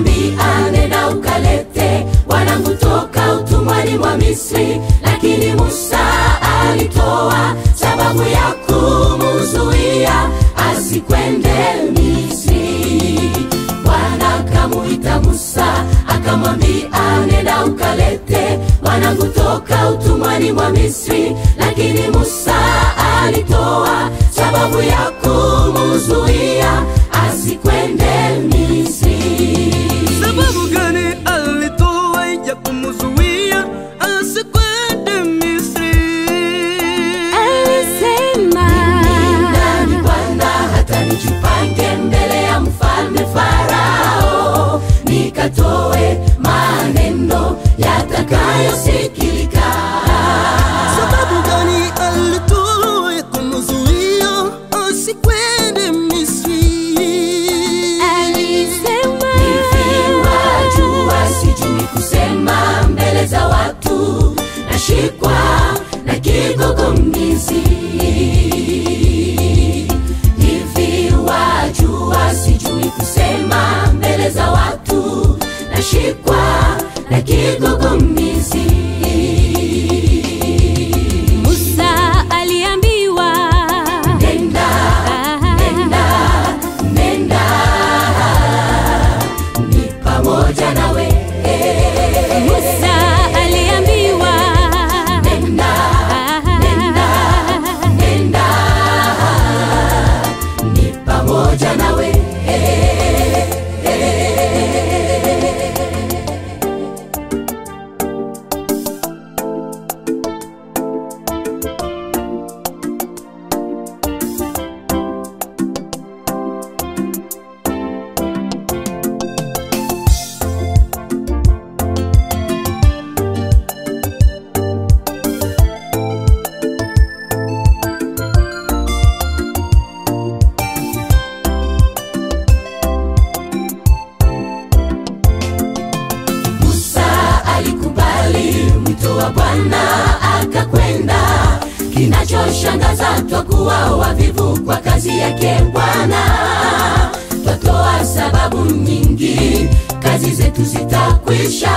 akamwambia nenda ukalete wanangu toka utumwani mwa Misri. Lakini Musa alitoa sababu ya kumzuia asikwende Misri. Bwana akamuita Musa akamwambia nenda ukalete wanangu toka utumwani mwa Misri. Lakini Musa alitoa sababu ya kumzuia asikwende Misri. Sababu gani alitoa ya kumzuia asikwende Misri? Alisema nani Bwana hata nijipange mbele ya mfalme Farao nikatoe maneno yatakayosikilika. Sababu gani alitoa ya kumzuia asikwende Misri? Alisema hivi wajua sijui kusema mbele za watu, nashikwa na kigugumizi. Hivi wajua sijui kusema mbele za watu, nashikwa na kigugumizi. Musa aliambiwa Nenda, nenda, nenda, ni pamoja nawe. Musa aliambiwa Nenda, nenda, nenda, ni pamoja nawe. Mwito wa Bwana akakwenda. Kinachoshangaza twakuwa wavivu kwa kazi yake Bwana. Twatoa sababu nyingi, kazi zetu zitakwisha.